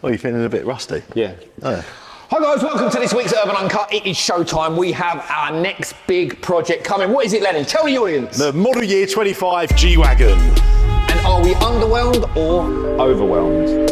Oh, you're feeling a bit rusty? Yeah. Oh. Hi guys, welcome to this week's Urban Uncut. It is showtime. We have our next big project coming. What is it, Lenny? Tell the audience. The model year 25 G-Wagon. And are we underwhelmed or overwhelmed?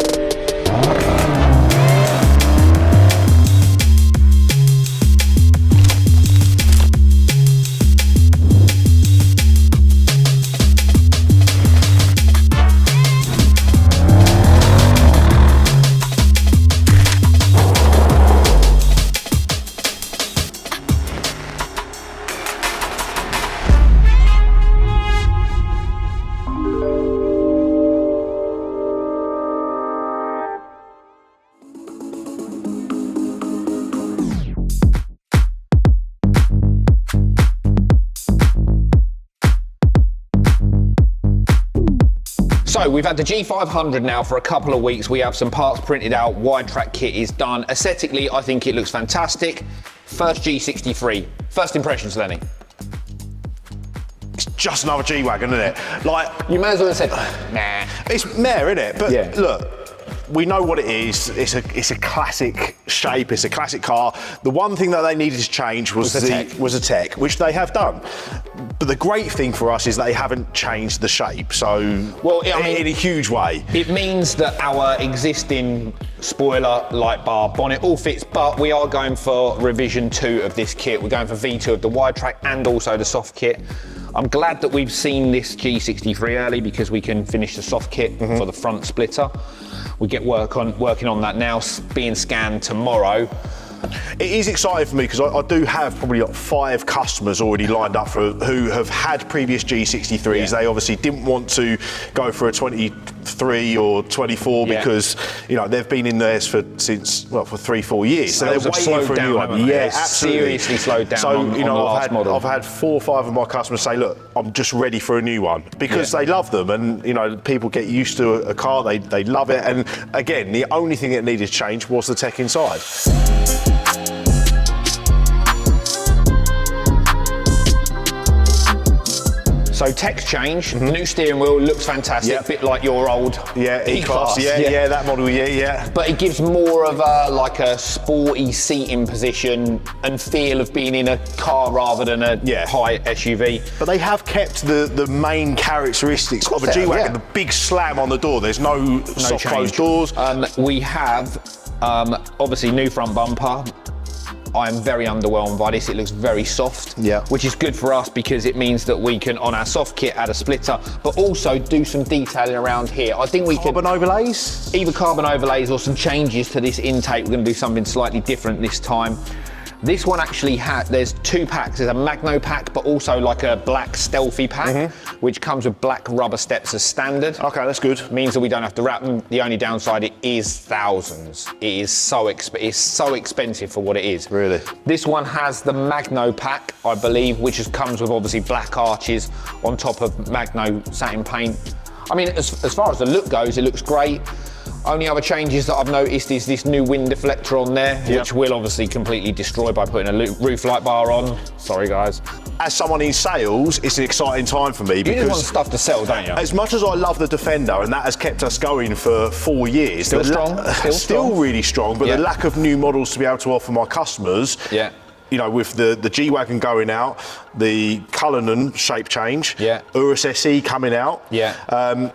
So we've had the G500 now for a couple of weeks. We have some parts printed out, wide track kit is done. Aesthetically, I think it looks fantastic. First G63, first impressions, Lenny? It's just another G-Wagon, isn't it? Like, you may as well have said, nah. It's meh, isn't it? But yeah. Look, we know what it is. It's a classic shape. It's a classic car. The one thing that they needed to change was the tech, which they have done. But the great thing for us is they haven't changed the shape. So, well, I mean, in a huge way. It means that our existing spoiler, light bar, bonnet all fits, but we are going for revision 2 of this kit. We're going for V2 of the wide track and also the soft kit. I'm glad that we've seen this G63 early because we can finish the soft kit for the front splitter. We get working on that now, being scanned tomorrow. It is exciting for me because I do have probably like 5 customers already lined up who have had previous G63s. Yeah. They obviously didn't want to go for a 23 or 24 because they've been in theirs for 3-4 years. So they're waiting for a new one. Yeah, absolutely. Seriously slowed down. So on the last model. I've had 4 or 5 of my customers say, "Look, I'm just ready for a new one," because they love them, and people get used to a car. They love it, and again, the only thing that needed to change was the tech inside. So tech's change, new steering wheel, looks fantastic, a bit like your old E-Class, that model, yeah. But it gives more of a sporty seating position and feel of being in a car rather than a high SUV. But they have kept the main characteristics of a G-Wagon, the big slam on the door. There's no soft closed doors. We have obviously new front bumper. I'm very underwhelmed by this. It looks very soft, which is good for us because it means that we can, on our soft kit, add a splitter, but also do some detailing around here. I think we can carbon overlays? Either carbon overlays or some changes to this intake. We're going to do something slightly different this time. This one actually there's 2 packs. There's a Magno pack, but also like a black stealthy pack, which comes with black rubber steps as standard. Okay, that's good. Means that we don't have to wrap them. The only downside, it is thousands. It is so expensive for what it is. Really? This one has the Magno pack, I believe, which comes with obviously black arches on top of Magno satin paint. I mean, as far as the look goes, it looks great. Only other changes that I've noticed is this new wind deflector on there, which we'll obviously completely destroy by putting a roof light bar on. Sorry, guys. As someone in sales, it's an exciting time for me because you just want stuff to sell, don't you? As much as I love the Defender, and that has kept us going for 4 years, still strong, still really strong, but the lack of new models to be able to offer my customers. With the G-Wagon going out, the Cullinan shape change, Urus SE coming out,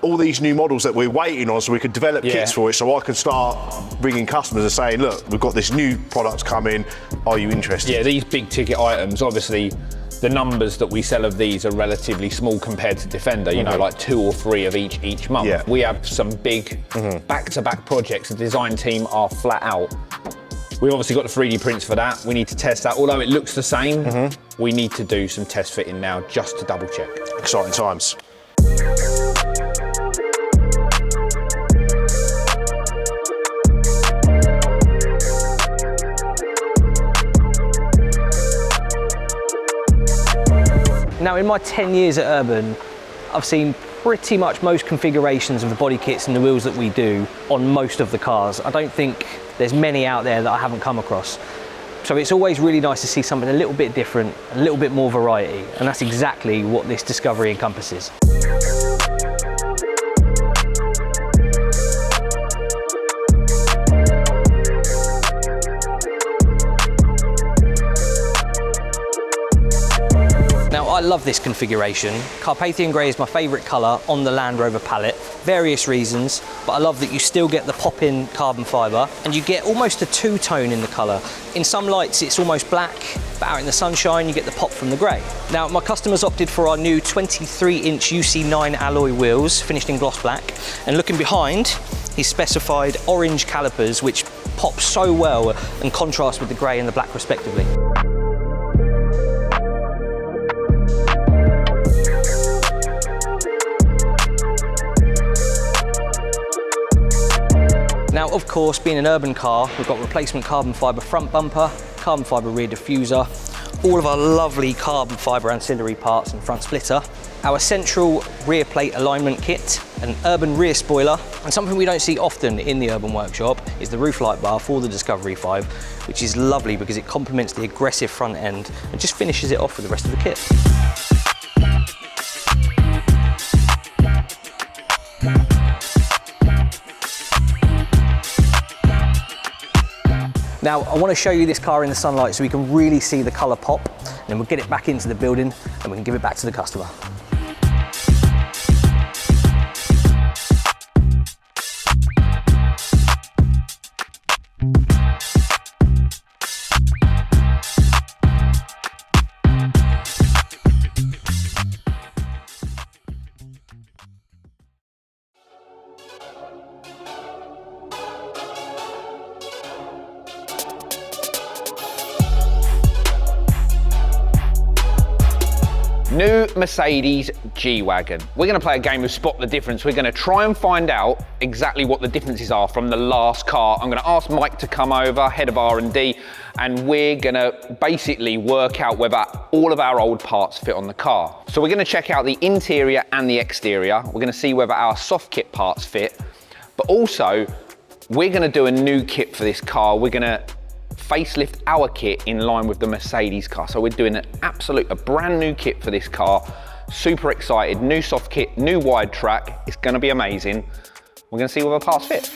all these new models that we're waiting on so we could develop kits for it, so I can start bringing customers and saying, look, we've got this new product coming, are you interested? Yeah, these big ticket items, obviously, the numbers that we sell of these are relatively small compared to Defender, like 2 or 3 of each month. We have some big back-to-back projects. The design team are flat out. We've obviously got the 3D prints for that. We need to test that. Although it looks the same, we need to do some test fitting now just to double check. Exciting times. Now, in my 10 years at Urban, I've seen pretty much most configurations of the body kits and the wheels that we do on most of the cars. I don't think there's many out there that I haven't come across. So it's always really nice to see something a little bit different, a little bit more variety, and that's exactly what this Discovery encompasses. love this configuration. Carpathian grey is my favourite colour on the Land Rover palette. Various reasons, but I love that you still get the pop-in carbon fibre and you get almost a two-tone in the colour. In some lights it's almost black, but out in the sunshine you get the pop from the grey. Now my customers opted for our new 23-inch UC9 alloy wheels, finished in gloss black, and looking behind, he's specified orange calipers which pop so well and contrast with the grey and the black respectively. Now, of course, being an urban car, we've got replacement carbon fibre front bumper, carbon fibre rear diffuser, all of our lovely carbon fibre ancillary parts and front splitter, our central rear plate alignment kit, an urban rear spoiler, and something we don't see often in the Urban workshop is the roof light bar for the Discovery 5, which is lovely because it complements the aggressive front end and just finishes it off with the rest of the kit. Now, I want to show you this car in the sunlight so we can really see the colour pop, and then we'll get it back into the building and we can give it back to the customer. New Mercedes G-Wagon. We're going to play a game of spot the difference. We're going to try and find out exactly what the differences are from the last car. I'm going to ask Mike to come over, head of R&D, and we're going to basically work out whether all of our old parts fit on the car. So we're going to check out the interior and the exterior. We're going to see whether our soft kit parts fit, but also we're going to do a new kit for this car. We're going to facelift our kit in line with the Mercedes car. So we're doing a brand new kit for this car. Super excited, new soft kit, new wide track. It's gonna be amazing. We're gonna see whether parts fit.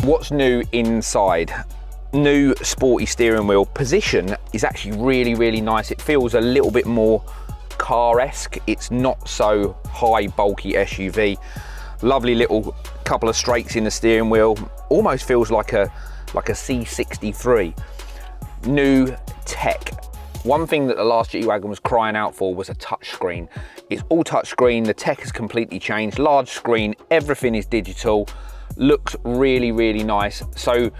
What's new inside? New sporty steering wheel. Position is actually really, really nice. It feels a little bit more car-esque. It's not so high, bulky SUV. Lovely little couple of strakes in the steering wheel. Almost feels like a C63. New tech. One thing that the last G-Wagon was crying out for was a touchscreen. It's all touchscreen. The tech has completely changed. Large screen. Everything is digital. Looks really, really nice. So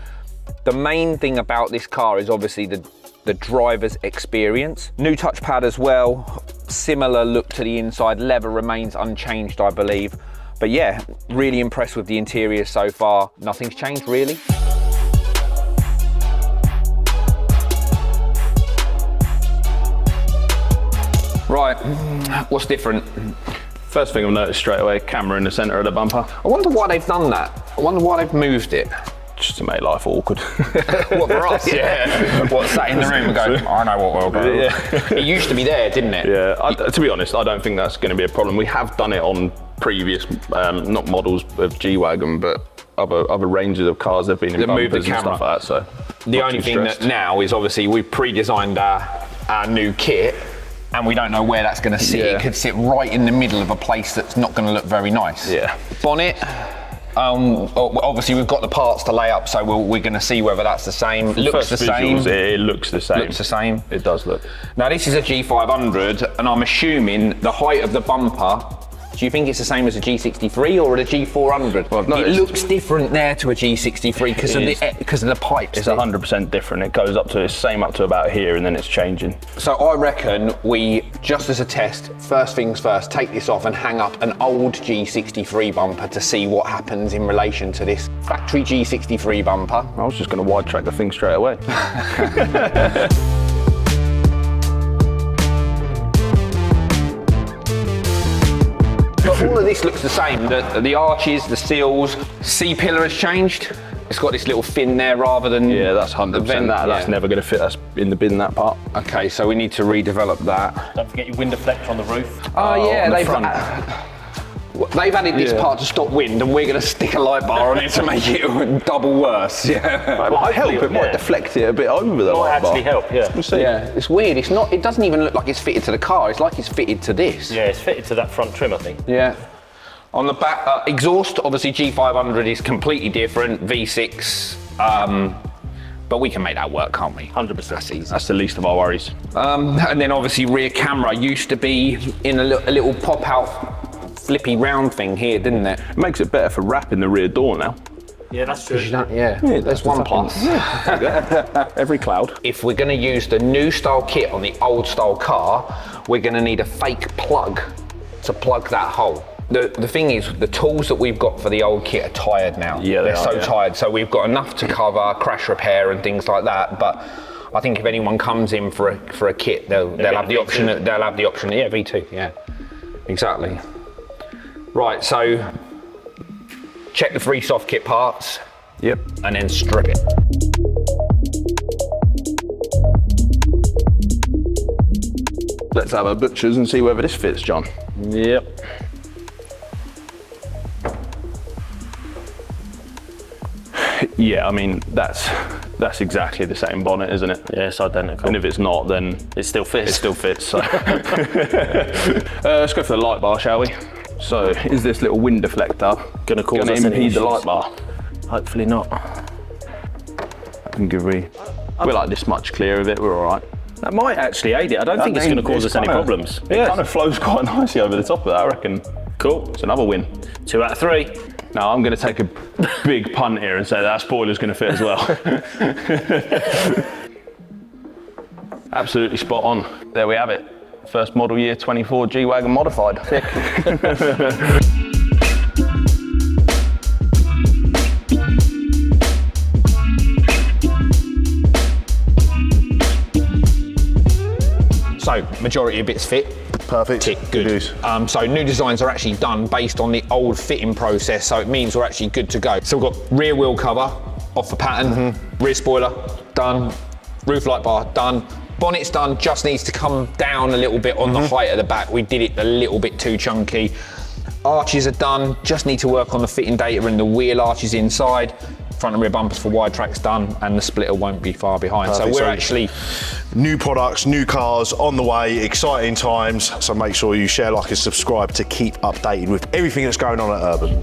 the main thing about this car is obviously the driver's experience. New touchpad as well, similar look to the inside. Leather remains unchanged, I believe. But yeah, really impressed with the interior so far. Nothing's changed really. Right, what's different? First thing I've noticed straight away, camera in the centre of the bumper. I wonder why they've done that. I wonder why they've moved it. Just to make life awkward. What, for us? Yeah. What, sat in the room and go, I know what we'll do. Yeah. It used to be there, didn't it? Yeah, to be honest, I don't think that's going to be a problem. We have done it on previous, not models of G-Wagon, but other ranges of cars they've been in bumpers and stuff like that. So the only thing that now is obviously we've pre-designed our new kit, and we don't know where that's going to sit. Yeah. It could sit right in the middle of a place that's not going to look very nice. Yeah. Bonnet. Obviously we've got the parts to lay up, so we're going to see whether that's the same. Looks the same. It looks the same. Looks the same. It does look. Now this is a G500, and I'm assuming the height of the bumper. Do you think it's the same as a G63 or a G400? Well, it looks different there to a G63 because of the pipes. It's 100% different. It goes up to the same up to about here, and then it's changing. So I reckon we, just as a test, first things first, take this off and hang up an old G63 bumper to see what happens in relation to this factory G63 bumper. I was just going to wide track the thing straight away. But all of this looks the same. The arches, the seals, C-pillar has changed. It's got this little fin there rather than... Yeah, that's 100%. That's never going to fit us in the bin, that part. Okay, so we need to redevelop that. Don't forget your window deflector on the roof. Oh yeah, they've... They've added this part to stop wind, and we're going to stick a light bar on it to make it double worse. Yeah, it might help. It might deflect it a bit over the light bar. Might actually help. Yeah. We'll see. Yeah, it's weird. It's not. It doesn't even look like it's fitted to the car. It's like it's fitted to this. Yeah, it's fitted to that front trim, I think. Yeah. On the back, exhaust, obviously G500 is completely different. V6. But we can make that work, can't we? 100%. That's easy. That's the least of our worries. And then obviously rear camera used to be in a little pop-out flippy round thing here, didn't it? It makes it better for wrapping the rear door now. Yeah, that's true. Yeah, there's one plus. Every cloud. If we're going to use the new style kit on the old style car, we're going to need a fake plug to plug that hole. The thing is, the tools that we've got for the old kit are tired now. Yeah, they're so tired. So we've got enough to cover crash repair and things like that. But I think if anyone comes in for a kit, they'll have the option. They'll have the option. Yeah, V2. Yeah, exactly. Right. So check the 3 soft kit parts. Yep. And then strip it. Let's have a butcher's and see whether this fits, John. Yep. Yeah, I mean, that's exactly the same bonnet, isn't it? Yeah, it's identical. And if it's not, then it still fits. It still fits. So. Let's go for the light bar, shall we? So, is this little wind deflector gonna cause us any impede the issues? light bar? Hopefully not. I think if we're like this much clear of it, we're all right. That might actually aid it. I don't think it's going to cause us any problems. It kind of flows quite nicely over the top of that, I reckon. Cool. It's another win. 2 out of 3. Now I'm going to take a big punt here and say that spoiler's going to fit as well. Absolutely spot on. There we have it. First model year 24 G-Wagon modified. Sick. So majority of bits fit. Perfect. Tick, good. So new designs are actually done based on the old fitting process, so it means we're actually good to go. So we've got rear wheel cover off the pattern, rear spoiler done, roof light bar done, bonnet's done, just needs to come down a little bit on the height of the back. We did it a little bit too chunky. Arches are done, just need to work on the fitting data and the wheel arches inside. Front and rear bumpers for wide tracks done, and the splitter won't be far behind. Perfect. So we're actually new products, new cars on the way, exciting times. So make sure you share, like, and subscribe to keep updated with everything that's going on at Urban.